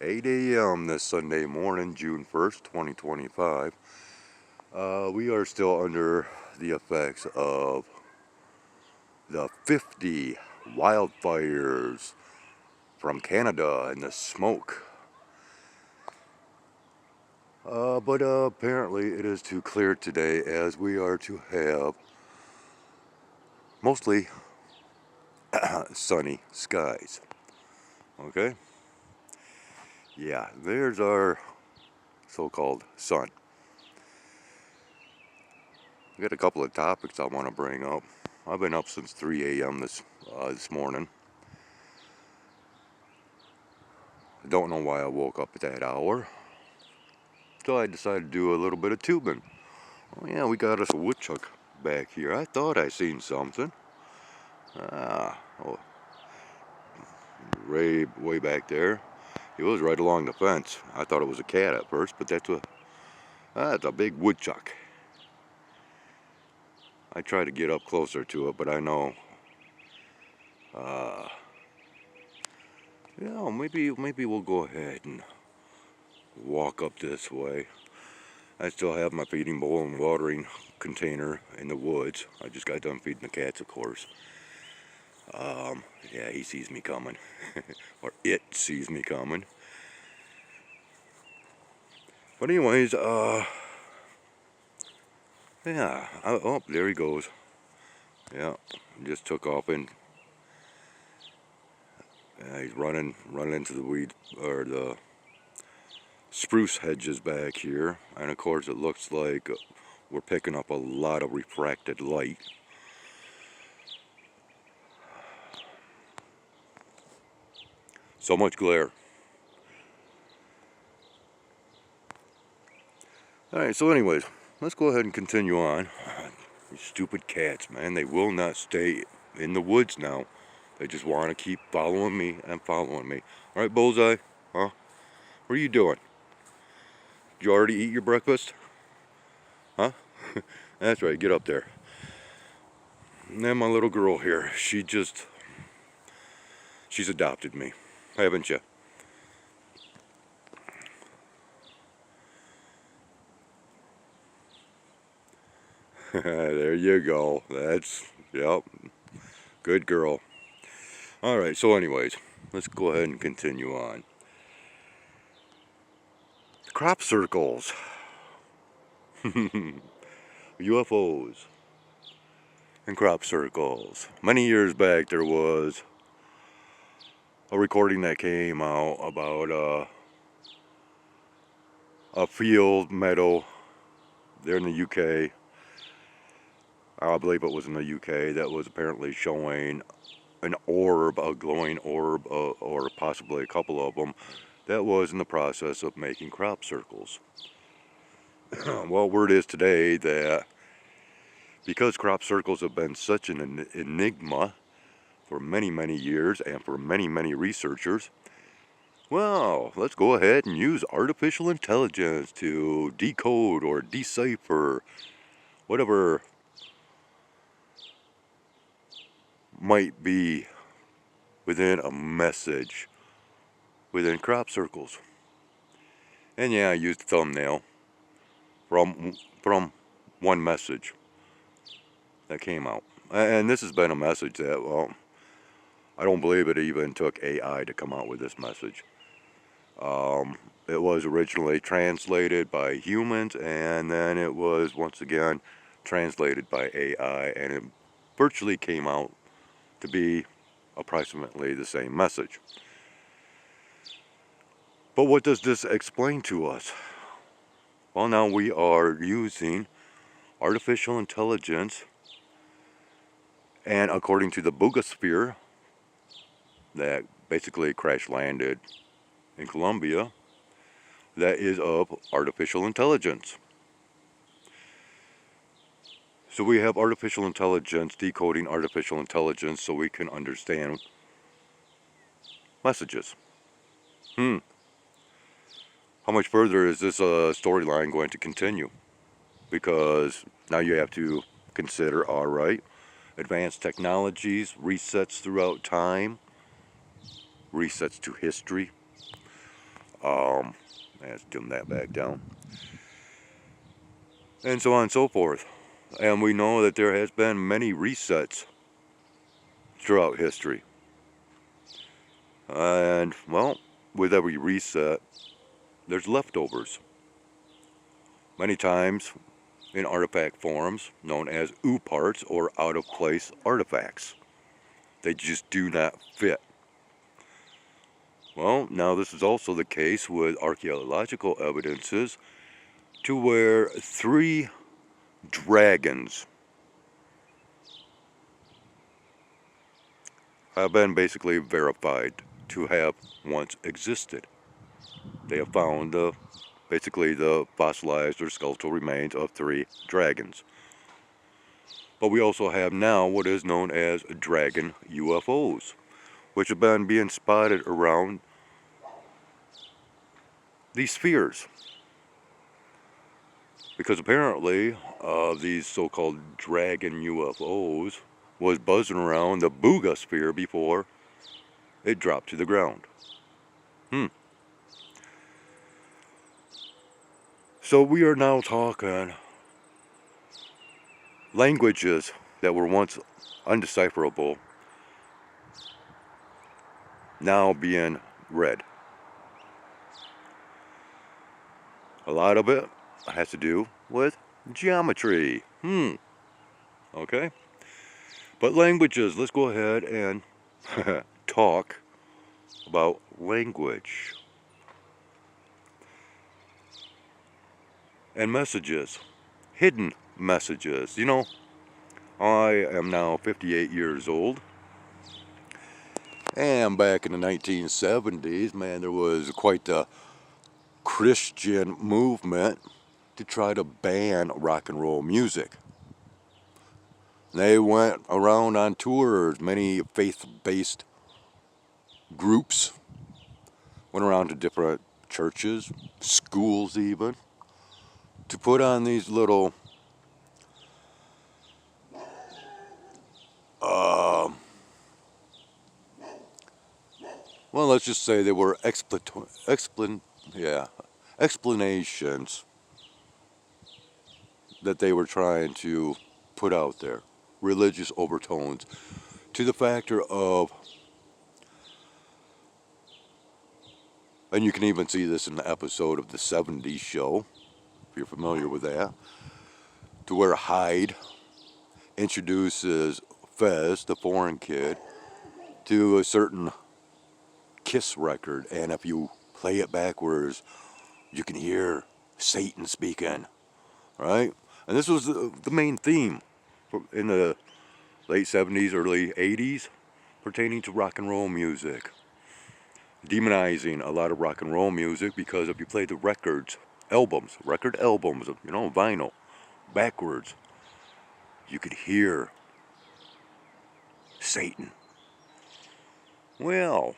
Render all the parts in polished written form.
8 a.m. this Sunday morning, June 1st, 2025. We are still under the effects of the 50 wildfires from Canada and the smoke. But apparently it is to clear today, as we are to have mostly sunny skies. Okay? Yeah, there's our so-called sun. I got a couple of topics I want to bring up. I've been up since 3 a.m. this morning. I don't know why I woke up at that hour. So I decided to do a little bit of tubing. Oh yeah, we got us a woodchuck back here. I thought I seen something. Oh, way back there. He was right along the fence. I thought it was a cat at first, but that's a big woodchuck. I try to get up closer to it, but I know, maybe we'll go ahead and walk up this way. I still have my feeding bowl and watering container in the woods. I just got done feeding the cats, of course. Yeah, he sees me coming. Or it sees me coming. But anyways, yeah. Oh, there he goes. Yeah, just took off and he's running into the weed, or the spruce hedges back here. And of course it looks like we're picking up a lot of refracted light. So much glare. Alright, so anyways, let's go ahead and continue on. These stupid cats, man, they will not stay in the woods now. They just want to keep following me and following me. Alright, Bullseye, huh? What are you doing? Did you already eat your breakfast? Huh? That's right, get up there. And then my little girl here, she's adopted me, haven't you? There you go. Yep, good girl. Alright, so anyways, let's go ahead and continue on. Crop circles. UFOs and crop circles. Many years back there was a recording that came out about a field meadow there in the UK. I believe it was in the UK, that was apparently showing an orb, a glowing orb, or possibly a couple of them, that was in the process of making crop circles. Well, word is today that because crop circles have been such an enigma for many, many years and for many, many researchers, well, let's go ahead and use artificial intelligence to decode or decipher whatever might be within a message within crop circles. And yeah, I used a thumbnail from one message that came out. And this has been a message that, well, I don't believe it even took AI to come out with this message. It was originally translated by humans, and then it was once again translated by AI, and it virtually came out to be approximately the same message. But what does this explain to us? Well, now we are using artificial intelligence, and according to the Boogosphere that basically crash landed in Colombia, that is of artificial intelligence. So we have artificial intelligence decoding artificial intelligence so we can understand messages. How much further is this storyline going to continue? Because now you have to consider, alright, advanced technologies, resets throughout time, resets to history. Let's dim that back down. And so on and so forth. And we know that there has been many resets throughout history. And, well, with every reset, there's leftovers. Many times in artifact forms known as OOPArts or out-of-place artifacts. They just do not fit. Well, now this is also the case with archaeological evidences to where 3 dragons have been basically verified to have once existed. They have found basically the fossilized or skeletal remains of 3 dragons. But we also have now what is known as dragon UFOs, which have been being spotted around these spheres. Because apparently these so-called dragon UFOs was buzzing around the Booga sphere before it dropped to the ground. So we are now talking languages that were once undecipherable now being read. A lot of it has to do with geometry. Okay. But languages, let's go ahead and talk about language. And messages. Hidden messages. You know, I am now 58 years old. And back in the 1970s, man, there was quite the Christian movement to try to ban rock and roll music. They went around on tours, many faith-based groups went around to different churches, schools even, to put on these little well, let's just say they were explanations that they were trying to put out there, religious overtones, to the factor of, and you can even see this in the episode of the 70s show, if you're familiar with that, to where Hyde introduces Fez, the foreign kid, to a certain Kiss record, and if you play it backwards, you can hear Satan speaking, right? And this was the main theme in the late 70s, early 80s, pertaining to rock and roll music. Demonizing a lot of rock and roll music because if you play the record albums, you know, vinyl, backwards, you could hear Satan. Well,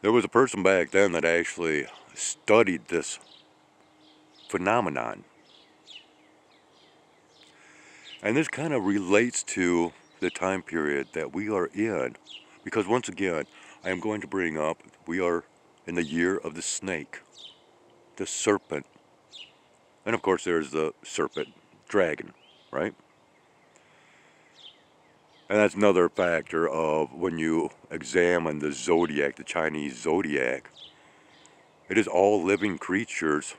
there was a person back then that actually studied this phenomenon. And this kind of relates to the time period that we are in. Because once again, I am going to bring up, we are in the year of the snake, the serpent. And of course there's the serpent dragon, right? And that's another factor of when you examine the zodiac, the Chinese zodiac, it is all living creatures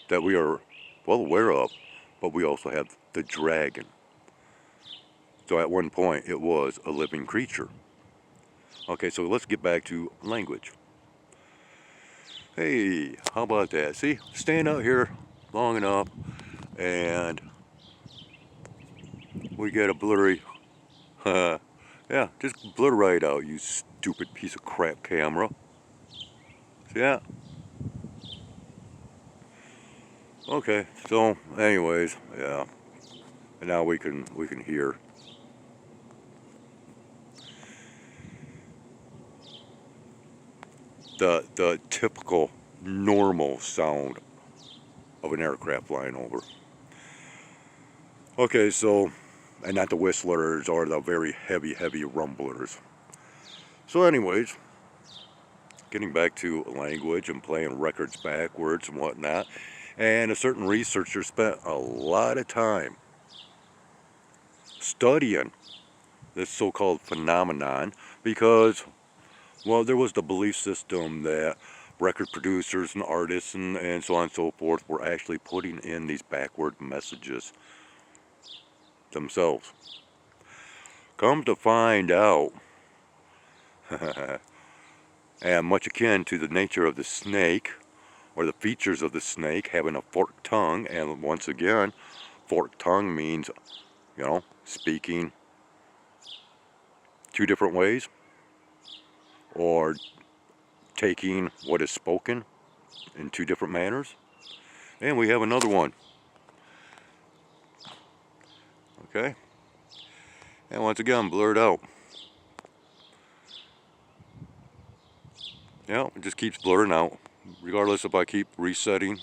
that we are well aware of, but we also have the dragon. So at one point it was a living creature. Okay, so let's get back to language. Hey, how about that? See, stand out here long enough and we get a blurry, yeah, just blur right out, you stupid piece of crap camera. See that? Okay, so anyways, yeah. And now we can hear. The typical normal sound of an aircraft flying over. Okay, so, and not the whistlers or the very heavy rumblers. So anyways, getting back to language and playing records backwards and whatnot. And a certain researcher spent a lot of time studying this so-called phenomenon because, well, there was the belief system that record producers and artists and so on and so forth were actually putting in these backward messages themselves. Come to find out, and much akin to the nature of the snake, or the features of the snake having a forked tongue, and once again, forked tongue means, speaking two different ways, or taking what is spoken in two different manners. And we have another one. Okay? And once again, blurred out. Yeah, it just keeps blurring out. Regardless if I keep resetting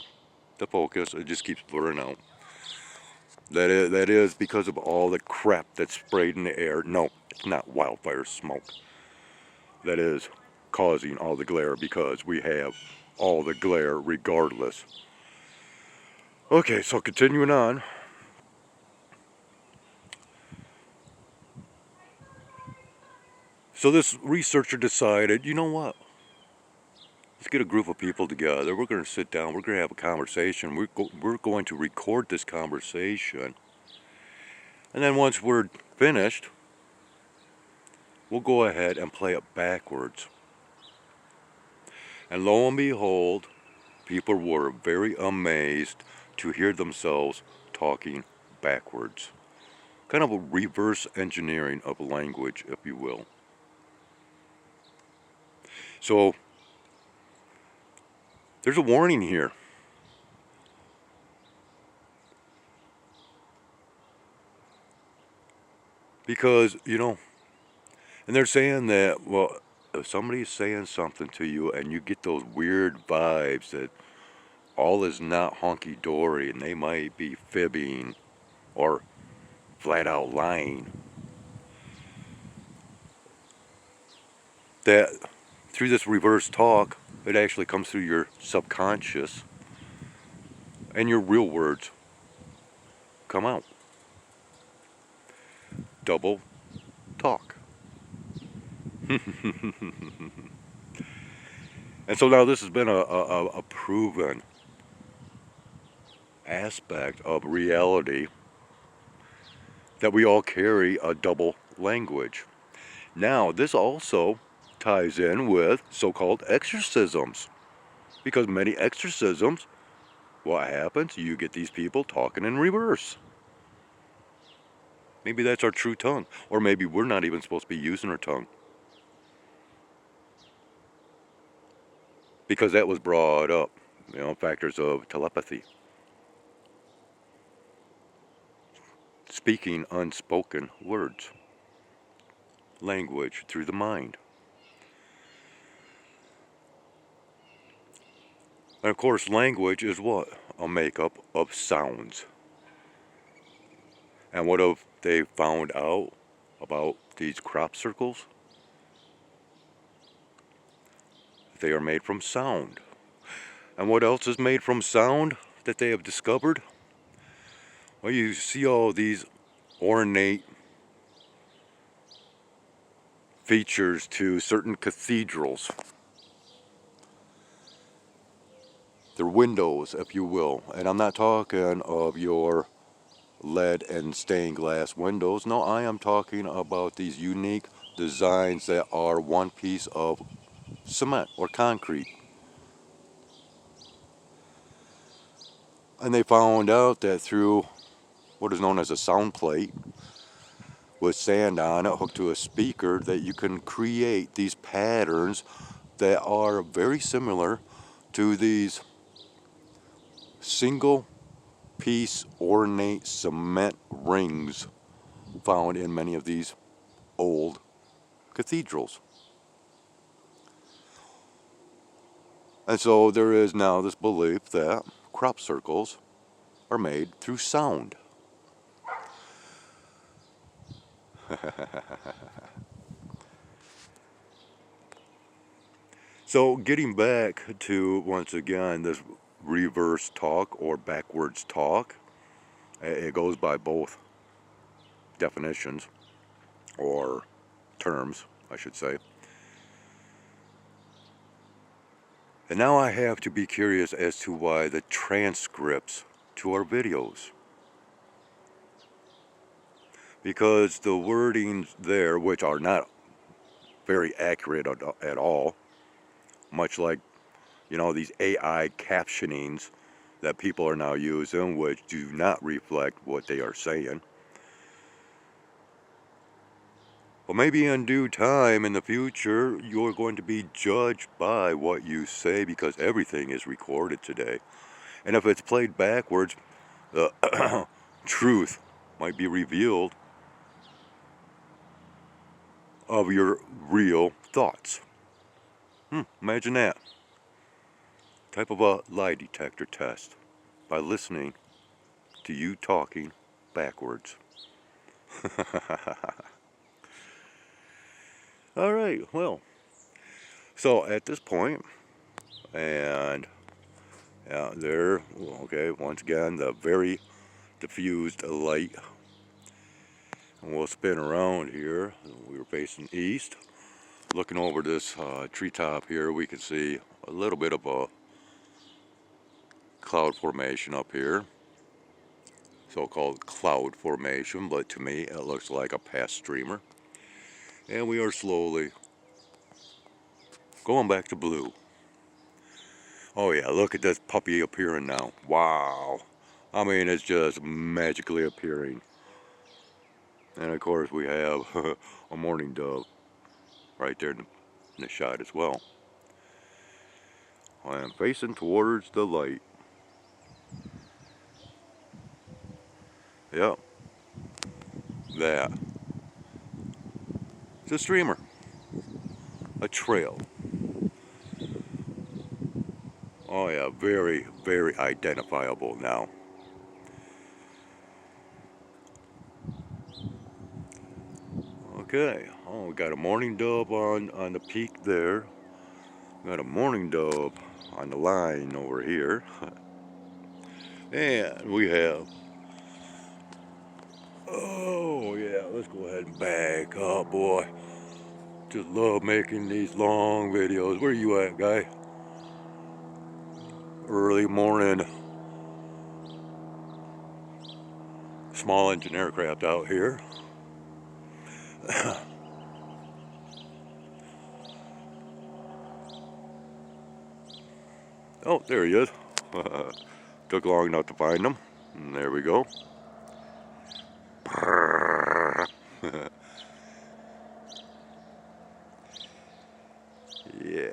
the focus, it just keeps blurring out. That is because of all the crap that's sprayed in the air. No, it's not wildfire smoke. That is causing all the glare because we have all the glare regardless. Okay, so continuing on. So this researcher decided, you know what? Let's get a group of people together. We're going to sit down. We're going to have a conversation. We're going to record this conversation. And then once we're finished, we'll go ahead and play it backwards. And lo and behold, people were very amazed to hear themselves talking backwards. Kind of a reverse engineering of language, if you will. So, there's a warning here. Because, and they're saying that, well, if somebody's saying something to you and you get those weird vibes that all is not honky-dory and they might be fibbing or flat out lying, that through this reverse talk, it actually comes through your subconscious and your real words come out. Double talk. And so now this has been a proven aspect of reality that we all carry a double language. Now, this also ties in with so-called exorcisms, because many exorcisms, what happens? You get these people talking in reverse. Maybe that's our true tongue, or maybe we're not even supposed to be using our tongue, because that was brought up, factors of telepathy, speaking unspoken words, language through the mind. And of course, language is what? A makeup of sounds. And what have they found out about these crop circles? They are made from sound. And what else is made from sound that they have discovered? Well, you see all these ornate features to certain cathedrals. They're windows, if you will. And I'm not talking of your lead and stained glass windows. No, I am talking about these unique designs that are one piece of cement or concrete. And they found out that through what is known as a sound plate with sand on it hooked to a speaker, that you can create these patterns that are very similar to these single piece ornate cement rings found in many of these old cathedrals. And so there is now this belief that crop circles are made through sound. So getting back to, once again, this reverse talk or backwards talk, it goes by both definitions, or terms, I should say. And now I have to be curious as to why the transcripts to our videos. Because the wordings there, which are not very accurate at all, much like, these AI captionings that people are now using, which do not reflect what they are saying. Well, maybe in due time in the future, you're going to be judged by what you say, because everything is recorded today. And if it's played backwards, the truth might be revealed of your real thoughts. Imagine that. Type of a lie detector test by listening to you talking backwards. All right, well, so at this point, and there, okay, once again, the very diffused light. And we'll spin around here. We were facing east. Looking over this treetop here, we can see a little bit of a cloud formation up here. So-called cloud formation, but to me it looks like a past streamer. And we are slowly going back to blue. Oh yeah, look at this puppy appearing now. Wow. I mean, it's just magically appearing. And of course we have a mourning dove right there in the shot as well. I am facing towards the light. Yep. That. It's a streamer. A trail. Oh yeah, very, very identifiable now. Okay. Oh, we got a mourning dove on the peak there. Got a mourning dove on the line over here. And we have... Oh yeah, let's go ahead and back up, boy. Just love making these long videos. Where you at, guy? Early morning. Small engine aircraft out here. Oh, there he is. Took long enough to find him. And there we go. Yeah.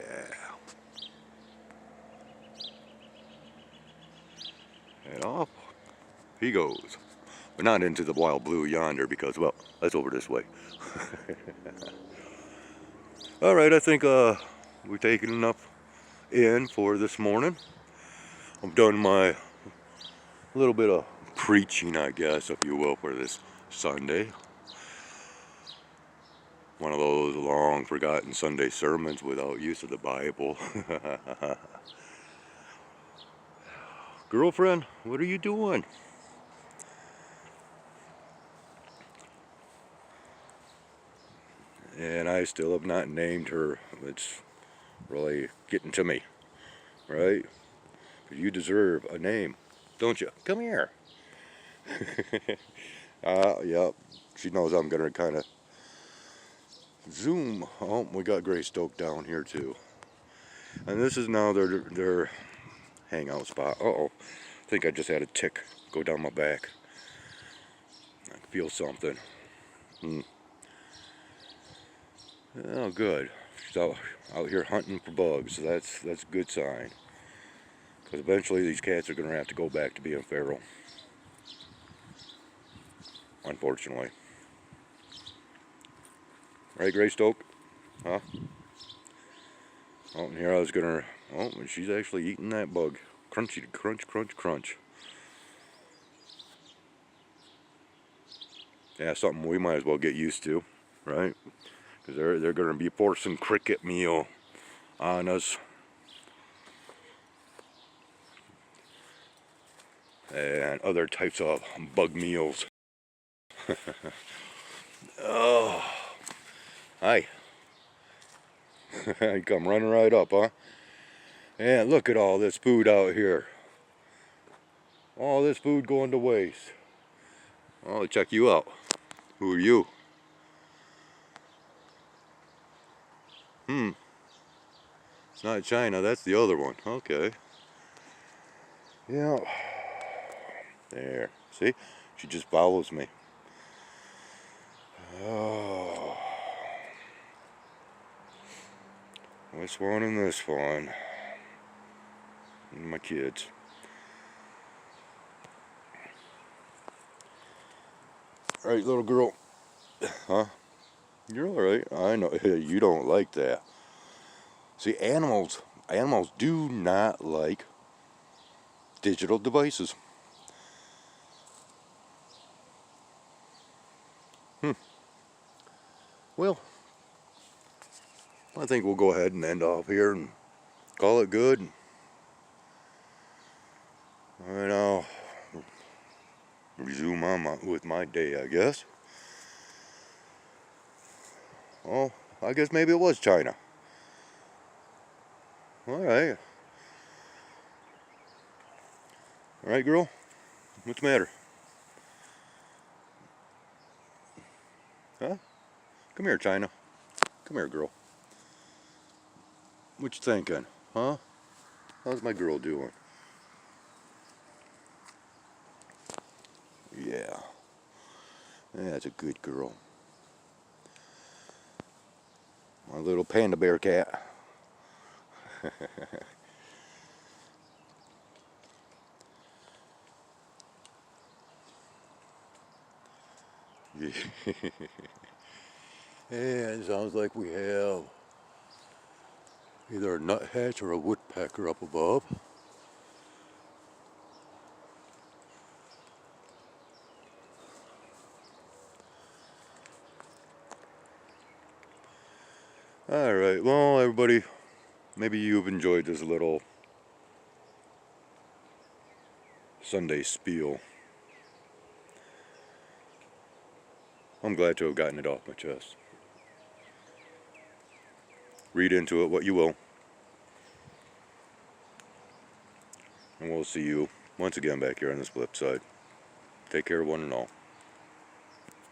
And off he goes. But not into the wild blue yonder, because, well, that's over this way. Alright, I think we've taken enough in for this morning. I've done my little bit of preaching, I guess, if you will, for this Sunday. One of those long forgotten Sunday sermons without use of the Bible. Girlfriend, what are you doing? And I still have not named her. It's really getting to me, right? You deserve a name, don't you? Come here. Yep. She knows I'm gonna kind of zoom. Oh, we got Greystoke down here too. And this is now their hangout spot. Uh-oh. I think I just had a tick go down my back. I can feel something. Oh, good. She's out here hunting for bugs. So that's a good sign. Because eventually these cats are going to have to go back to being feral. Unfortunately. Right, Greystoke? Huh? Oh, and here I was going to... Oh, and she's actually eating that bug. Crunchy, crunch, crunch, crunch. Yeah, something we might as well get used to, right? Because they're going to be forcing cricket meal on us. And other types of bug meals. Oh, hi. You come running right up, huh? And look at all this food out here. All this food going to waste. I'll check you out. Who are you? It's not China, that's the other one. Okay. Yeah. There. See? She just follows me. Oh. This one and this one. And my kids. Right, little girl. Huh? You're alright. I know. You don't like that. See, animals do not like digital devices. Well, I think we'll go ahead and end off here and call it good. And I'll resume on with my day, I guess. Oh, I guess maybe it was China. Alright. Alright, girl? What's the matter? Huh? Come here, China. Come here, girl. What you thinking? Huh? How's my girl doing? Yeah. That's a good girl. My little panda bear cat. Yeah, it sounds like we have either a nuthatch or a woodpecker up above. Alright, well everybody, maybe you've enjoyed this little Sunday spiel. I'm glad to have gotten it off my chest. Read into it what you will. And we'll see you once again back here on this flip side. Take care, one and all.